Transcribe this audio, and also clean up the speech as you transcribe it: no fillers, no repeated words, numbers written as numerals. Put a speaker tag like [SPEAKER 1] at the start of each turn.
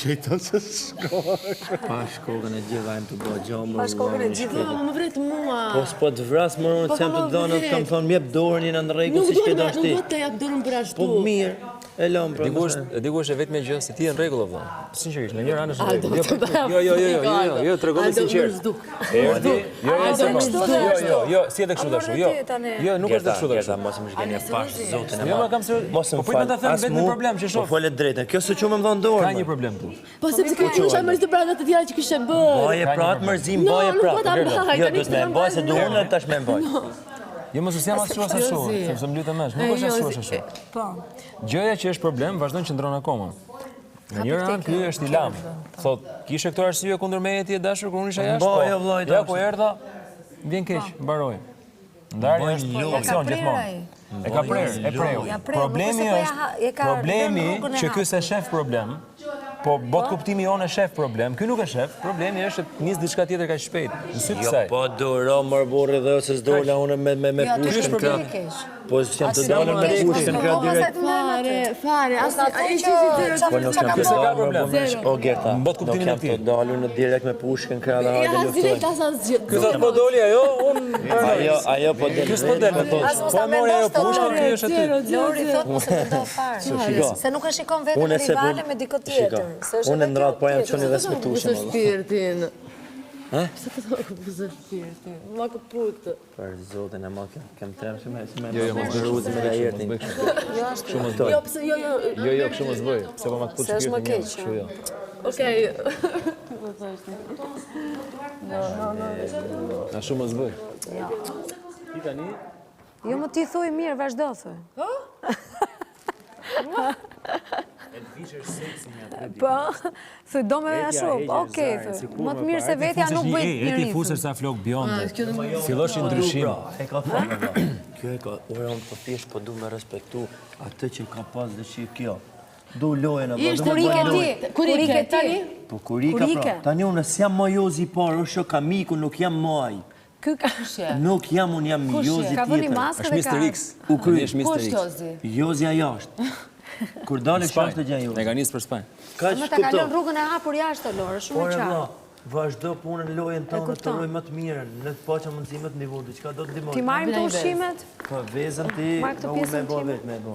[SPEAKER 1] shejton se shko.
[SPEAKER 2] Pa shkokën e gjithë vajmë të bëjë gjomër.
[SPEAKER 3] Pa shkokën e gjithë.
[SPEAKER 4] Më vret mua.
[SPEAKER 2] Po s'po të vras më unë që jam të donë, kam thonë mjep dorën jena në rregull si që do shti.
[SPEAKER 4] Nuk do të jap dorën për ashtu.
[SPEAKER 2] Po mirë, e lëm pra.
[SPEAKER 5] Dikush e vetme gjë se ti je në rregull apo? Sinqerisht, në një anë është në rregull. Jo, tregoni sinqert. Erdi. Jo, si edhe kështu tash. Jo, nuk është kështu tash.
[SPEAKER 2] Mos më shkeni pash zotin e
[SPEAKER 5] Jo,
[SPEAKER 2] madh.
[SPEAKER 5] kam se po prit ta them vetëm problem që shoh.
[SPEAKER 2] Po folet drejtën. Kjo s'u më dhon dorë.
[SPEAKER 5] Ka një problem tu.
[SPEAKER 4] Po sepse kjo është mërzi të brenda të tjera që kishe bërë.
[SPEAKER 2] Boje prap mërzim, boje prap. Jo, do të më bëj se do unë tash më bëj.
[SPEAKER 5] Jo mos jam ashtu as ashtu, sepse më lutem mësh, nuk është ashtu as ashtu.
[SPEAKER 3] Po.
[SPEAKER 5] Gjëja që është problem vazhdon qëndron akoma. Në një anë ky është i lam. Thot, kishe këto arsye kundër meje ti e dashur kur unë isha jashtë?
[SPEAKER 2] Po, jo vllai.
[SPEAKER 5] Ja ku erdha, vjen keq, mbaroi. Ndarja është aksion gjithmonë. E ka prerë, e preu. Problemi që ky se shef problem, po bot kuptimi jonë e shef problem, ky nuk e shef, problemi është të nis diçka tjetër kaq shpejt. Në sy të saj.
[SPEAKER 2] Po duro mor burri dhe ose s'dola unë me pushkën krah. Po s'jam të dalë me pushkën krah direkt.
[SPEAKER 4] Fare,
[SPEAKER 2] Po nuk kam të dalë problem. O Gerta,
[SPEAKER 5] bot kuptimin e tij.
[SPEAKER 2] Të dalë në direkt me pushkën krah dhe hajde luftoj.
[SPEAKER 5] Ky thot po doli ajo, unë
[SPEAKER 2] ajo po del.
[SPEAKER 5] Ky s'po del me thosh. Po mori ajo pushkën, ky është aty.
[SPEAKER 3] Lori thot mos e do fare. Se nuk e shikon vetëm rivale me dikë tjetër.
[SPEAKER 2] Unë në radhë po jam çoni respektueshëm.
[SPEAKER 4] Shpirtin.
[SPEAKER 2] Ha?
[SPEAKER 4] Pse të këpuzë shpirtin? Ma këput.
[SPEAKER 2] Për zotin e ma kem trem që me ruzë me gajertin.
[SPEAKER 3] Jo ashtu.
[SPEAKER 4] Jo, pse, jo.
[SPEAKER 5] Jo, kështu mos bëj, se po ma këput
[SPEAKER 3] Se është më
[SPEAKER 5] shpirtin.
[SPEAKER 3] keq.
[SPEAKER 5] Kështu jo.
[SPEAKER 4] Okej.
[SPEAKER 5] Na shumë mos bëj.
[SPEAKER 3] Jo. Jo më ti thuj mirë, vazhdo thuj. Po, thuj do me ashtu, okej, thuj. Më të mirë se vetja nuk bëj njëri.
[SPEAKER 5] Eti fusësh sa flok bjonde. Fillosh ndryshim.
[SPEAKER 2] E ka thënë. Kjo e ka, unë po thjesht po du me respektu atë që ka pas dhe që kjo. Du lojën apo
[SPEAKER 3] Kur ike ti? Kur ike ti?
[SPEAKER 2] Po kurika pra. Tani unë s'jam më jozi parë, është ka miku, nuk jam më ai.
[SPEAKER 3] Ky ka
[SPEAKER 2] Nuk jam unë jam jozi
[SPEAKER 3] ka vëni
[SPEAKER 2] tjetër.
[SPEAKER 3] maskë
[SPEAKER 5] Është
[SPEAKER 3] dhe ka.
[SPEAKER 5] Mr. X.
[SPEAKER 2] U kry.
[SPEAKER 5] Është Mr. X.
[SPEAKER 3] Jozi?
[SPEAKER 2] Jozja jashtë. Kur dalë jashtë gjan
[SPEAKER 5] E
[SPEAKER 2] jozi.
[SPEAKER 5] ka nisë për Spanjë.
[SPEAKER 2] Kaq
[SPEAKER 3] Më ta kalon rrugën e hapur jashtë Lorë, shumë
[SPEAKER 2] Por
[SPEAKER 3] e
[SPEAKER 2] e
[SPEAKER 3] qartë.
[SPEAKER 2] vlla, vazhdo punën lojën tonë të rroj më të mirën, në të paqa mundësimet në nivel diçka do të ndihmoj.
[SPEAKER 3] Ti marrim të ushimet?
[SPEAKER 2] Po vezën ti,
[SPEAKER 3] Marr këtë
[SPEAKER 2] unë
[SPEAKER 3] pjesën
[SPEAKER 2] me bë
[SPEAKER 3] time.
[SPEAKER 2] vetë me bë.